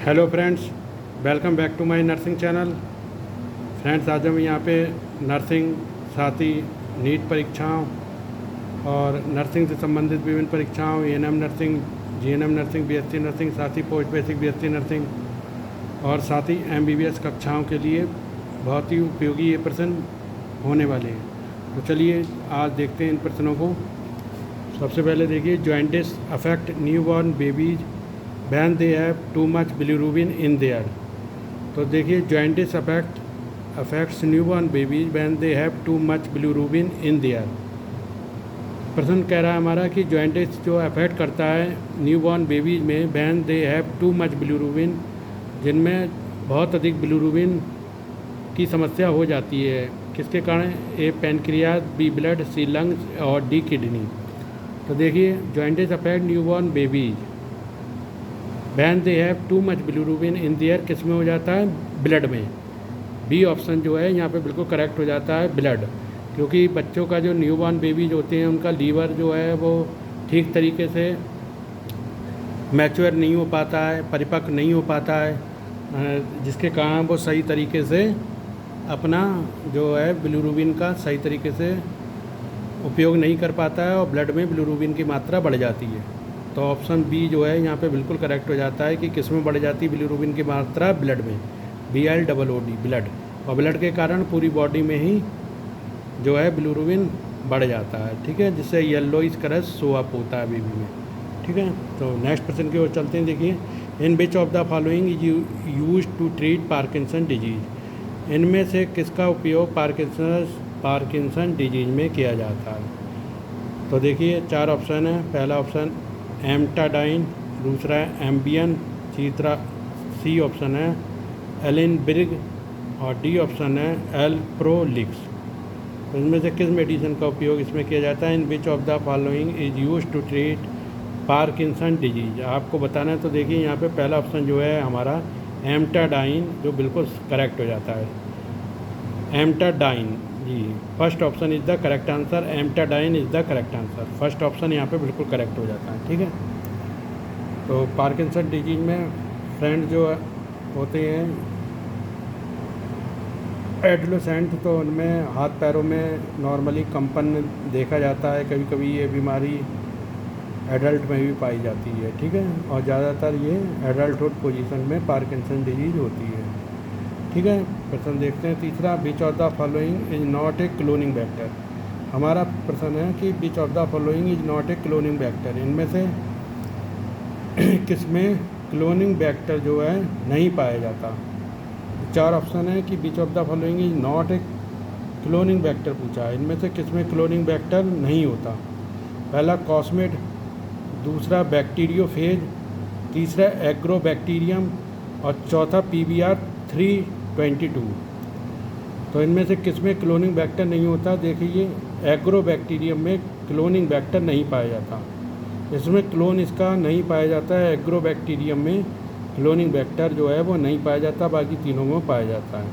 Hello friends, welcome back to my nursing channel. Friends, आज हम यहाँ पे नर्सिंग साथ ही नीट परीक्षाओं और नर्सिंग से संबंधित विभिन्न परीक्षाओं, ANM nursing, GNM nursing, BSc nursing, साथ ही पोस्ट बेसिक बीएससी नर्सिंग और साथ ही एमबीबीएस कक्षाओं के लिए बहुत ही उपयोगी ये प्रश्न होने वाले हैं। तो चलिए आज देखते हैं इन प्रश्नों को। सबसे पहले देखिए, jaundice affect newborn babies when they have too much bilirubin in their। तो देखिए, jaundice affects newborn babies when they have too much bilirubin in their। प्रश्न कह रहा है हमारा कि जॉइंटिस जो अफेक्ट करता है न्यूबॉर्न बेबीज में when they have too much bilirubin, जिनमें बहुत अधिक बिलिरुबिन की समस्या हो जाती है। किसके कारण? ए पैनक्रियाज, बी ब्लड, सी लंग्स और डी किडनी। तो देखिए, jaundice affect newborn babies when they have too much bilirubin in their, किस में हो जाता है? ब्लड में। बी ऑप्शन जो है यहाँ पे बिल्कुल करेक्ट हो जाता है, ब्लड। क्योंकि बच्चों का जो न्यूबॉर्न बेबीज होते हैं उनका लीवर जो है वो ठीक तरीके से मैच्योर नहीं हो पाता है, परिपक्व नहीं हो पाता है, जिसके कारण वो सही तरीके से अपना जो है बिलिरुबिन का सही तरीके से उपयोग नहीं कर पाता है और ब्लड में बिलिरुबिन की मात्रा बढ़ जाती है। तो ऑप्शन बी जो है यहाँ पे बिल्कुल करेक्ट हो जाता है कि किस में बढ़ जाती है बिलिरुबिन की मात्रा? ब्लड में। BLOOD, blood. और ब्लड के कारण पूरी बॉडी में ही जो है बिलिरुबिन बढ़ जाता है, ठीक है, जिससे येलोइश कलर शो अप होता है बेबी में, ठीक है। तो नेक्स्ट क्वेश्चन की ओर चलते हैं। देखिए, in which of the following is use to treat Parkinson disease. इनमें से किसका उपयोग पार्किंसन डिजीज में किया जाता है? तो देखिए, 4 ऑप्शन है। पहला ऑप्शन एम्टाडाइन, दूसरा है एम्बियन, तीसरा सी ऑप्शन है एलिनब्रिग और डी ऑप्शन है एल्प्रोलिक्स। तो इनमें से किस मेडिसिन का उपयोग इसमें किया जाता है? In which of the following is use to treat Parkinson disease. आपको बताना है। तो देखिए, यहाँ पे पहला ऑप्शन जो है हमारा एम्टाडाइन, जो बिल्कुल करेक्ट हो जाता है। एम्टाडाइन जी, first option is the correct answer. Amantadine is the correct answer. First option यहाँ पे बिल्कुल करेक्ट हो जाता है, ठीक है। तो पार्किंसन डिजीज में फ्रेंड जो होते हैं एडोलेसेंट, तो उनमें हाथ पैरों में नॉर्मली कंपन देखा जाता है। कभी कभी ये बीमारी एडल्ट में भी पाई जाती है, ठीक है। और ज़्यादातर ये एडल्टहुड पोजीशन में पार्किंसन डिजीज होती है, ठीक है। प्रश्न देखते हैं तीसरा, विच of the following is not a cloning vector. हमारा प्रश्न है कि विच of the following is not a cloning vector. इनमें से किसमें क्लोनिंग वेक्टर जो है नहीं पाया जाता? 4 ऑप्शन है कि विच of the following is not a cloning vector पूछा है। इनमें से किसमें क्लोनिंग वेक्टर नहीं होता? पहला कॉस्मेट, दूसरा बैक्टीरियोफेज, तीसरा एग्रोबैक्टीरियम और चौथा PBR 322। तो इनमें से किसमें क्लोनिंग वेक्टर नहीं होता? देखिए, एग्रोबैक्टीरियम में क्लोनिंग वेक्टर नहीं पाया जाता। इसमें क्लोन इसका नहीं पाया जाता है। एग्रोबैक्टीरियम में क्लोनिंग वेक्टर जो है वो नहीं पाया जाता, बाकी तीनों में पाया जाता है।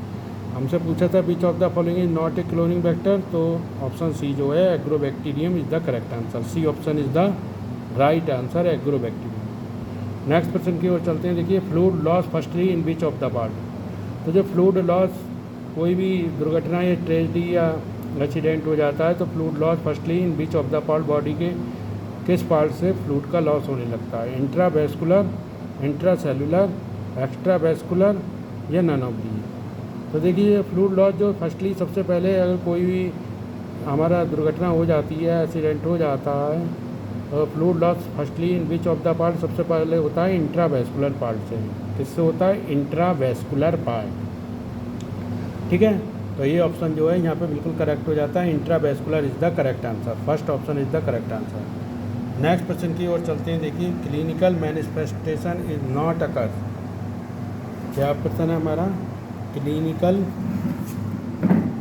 हमसे पूछा था which of the following is not a cloning vector, तो ऑप्शन सी जो है agrobacterium is the correct answer. C option is the right answer, agrobacterium. Next question की ओर चलते हैं। देखिए, fluid loss firstly in which of the part. तो जो फ्लूइड लॉस, कोई भी दुर्घटना या ट्रेजेडी या एक्सीडेंट हो जाता है तो fluid loss firstly in which of the part, body के किस पार्ट से फ्लूइड का लॉस होने लगता है? इंट्रावेस्कुलर, इंट्रासेलुलर, एक्स्ट्रावेस्कुलर या नन ऑफ दी। तो देखिए, फ्लूइड लॉस जो फर्स्टली सबसे पहले अगर कोई भी हमारा दुर्घटना हो जाती है, एक्सीडेंट हो जाता है, तो fluid loss firstly in which of the part सबसे पहले होता है इंट्रावेस्कुलर पार्ट से। किससे होता है? इंट्रावेस्कुलर पार्ट, ठीक है। तो ये ऑप्शन जो है यहाँ पे बिल्कुल करेक्ट हो जाता है। Intravascular is the correct answer. First option is the correct answer. Next question की ओर चलते हैं। देखिए, क्लिनिकल मैनिफेस्टेशन इज नॉट अकर। क्या प्रश्न है हमारा? क्लिनिकल,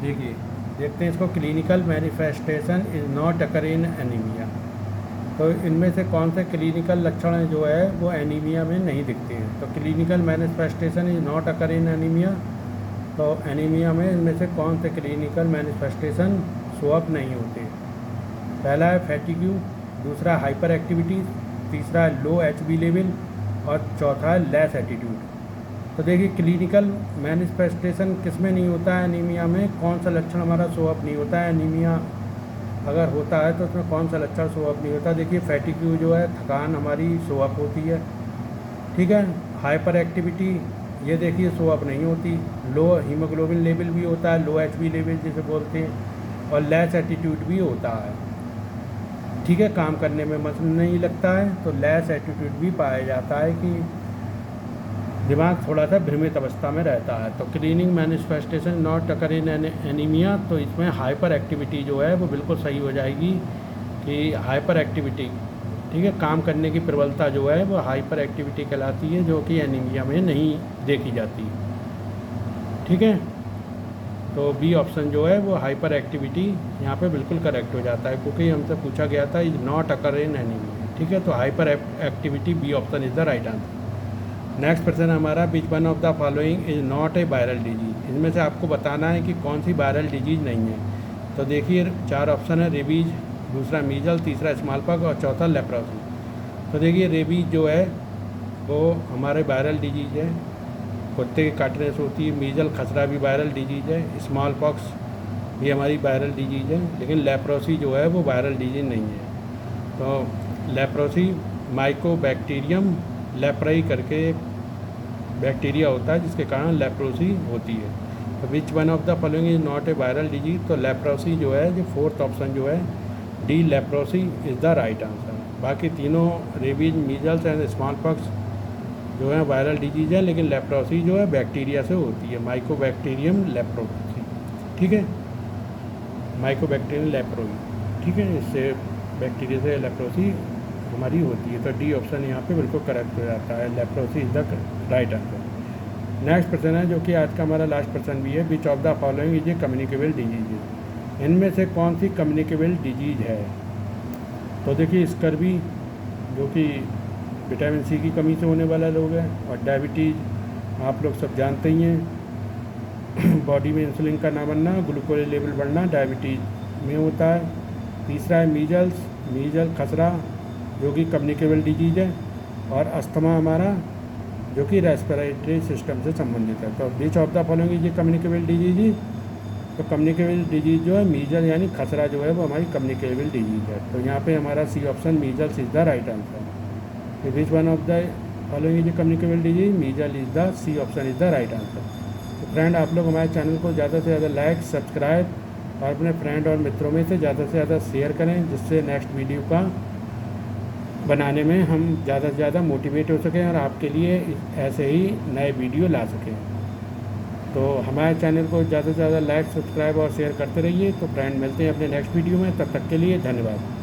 देखिए देखते हैं इसको। Clinical manifestation is not occur in anaemia. तो इनमें से कौन से क्लिनिकल लक्षण जो है वो एनीमिया में नहीं दिखते हैं? तो clinical manifestation is not occur in anaemia, तो एनीमिया में इनमें से कौन से क्लिनिकल मैनिफेस्टेशन शो अप नहीं होते? पहला है फैटिग्यू, दूसरा हाइपर एक्टिविटी, तीसरा लो HB लेवल और चौथा लेस एटीट्यूड। तो देखिए क्लिनिकल मैनिफेस्टेशन किस में नहीं होता है एनीमिया में, कौन सा लक्षण हमारा शो अप नहीं होता है एनीमिया अगर होता है तो उसमें कौन सा लक्षण शो अप नहीं होता। देखिए फैटिग्यू जो है, थकान हमारी शो अप होती है, ठीक है। हाइपर एक्टिविटी ये देखिए शो अप नहीं होती। लो हीमोग्लोबिन लेवल भी होता है, लो एचबी लेवल जिसे बोलते हैं, और लेस एटीट्यूड भी होता है, ठीक है। काम करने में मन नहीं लगता है, तो लेस एटीट्यूड भी पाया जाता है कि दिमाग थोड़ा सा भ्रमित अवस्था में रहता है। तो cleaning manifestation not occur in anaemia, तो इसमें हाइपर एक्टिविटी जो है वो बिल्कुल सही हो जाएगी कि हाइपर एक्टिविटी, ठीक है। काम करने की प्रबलता जो है वो हाइपर एक्टिविटी कहलाती है, जो कि एनीमिया में नहीं देखी जाती, ठीक है। तो बी ऑप्शन जो है वो हाइपर एक्टिविटी यहाँ पे बिल्कुल करेक्ट हो जाता है, क्योंकि हमसे पूछा गया था is not occur in anemia, ठीक है। तो hyper activity B option is the right answer. Next question हमारा, which one of the following is not a viral disease, इनमें से आपको बताना है कि कौन सी वायरल डिजीज़ नहीं है। तो देखिए 4 ऑप्शन है, रेबीज, दूसरा मीजल, तीसरा स्मॉल पॉक्स और चौथा लेप्रोसी। तो देखिए रेबीज जो है वो हमारे वायरल डिजीज़ है, कुत्ते के काटने से होती है। मीजल खसरा भी वायरल डिजीज़ है, स्मॉल पॉक्स भी हमारी वायरल डिजीज़ है, लेकिन लेप्रोसी जो है वो वायरल डिजीज़ नहीं है। तो लेप्रोसी माइकोबैक्टीरियम लेप्राई करके एक बैक्टीरिया होता है जिसके कारण लेप्रोसी होती है। तो which one of the following is not a viral disease, तो लेप्रोसी जो है, जो 4th ऑप्शन जो है D leprosy is the right answer. बाकी तीनों rabies, measles and small pox जो है वायरल डिजीज है, लेकिन लेप्रोसी जो है बैक्टीरिया से होती है, माइकोबैक्टीरियम लेप्रोसी, ठीक है। माइकोबैक्टीरियम लेप्रोई, ठीक है, इससे बैक्टीरिया से लेप्रोसी हमारी होती है। तो डी ऑप्शन यहाँ पे बिल्कुल करेक्ट हो जाता है, leprosy is the right answer. Next प्रश्न है जो कि आज का हमारा लास्ट प्रश्न भी है, विच of the following is a communicable disease, इनमें से कौन सी कम्युनिकेबल डिजीज है। तो देखिए स्कर्वी जो कि विटामिन सी की कमी से होने वाला रोग है, और डायबिटीज़ आप लोग सब जानते ही हैं, बॉडी में इंसुलिन का ना बनना, ग्लूकोज लेवल बढ़ना डायबिटीज़ में होता है। तीसरा है मीजल खसरा जो कि कम्युनिकेबल डिजीज़ है, और अस्थमा हमारा जो कि रेस्पिरेटरी सिस्टम से संबंधित है। तो which of the following is communicable disease, तो कम्युनिकेबल डिजीज जो है मीजल यानी खसरा जो है वो हमारी कम्युनिकेबल डिजीज है। तो यहाँ पे हमारा C option measles is the right answer. तो which one of the following is communicable disease, measles is the C option is the right answer. तो फ्रेंड आप लोग हमारे चैनल को ज़्यादा से ज़्यादा लाइक, सब्सक्राइब और अपने फ्रेंड और मित्रों में से ज़्यादा से ज़्यादा शेयर करें, जिससे नेक्स्ट वीडियो का बनाने में हम ज़्यादा से ज़्यादा मोटिवेट हो सकें और आपके लिए ऐसे ही नए वीडियो ला सकें। तो हमारे चैनल को ज़्यादा से ज़्यादा लाइक, सब्सक्राइब और शेयर करते रहिए। तो फ्रेंड मिलते हैं अपने नेक्स्ट वीडियो में, तब तक के लिए धन्यवाद।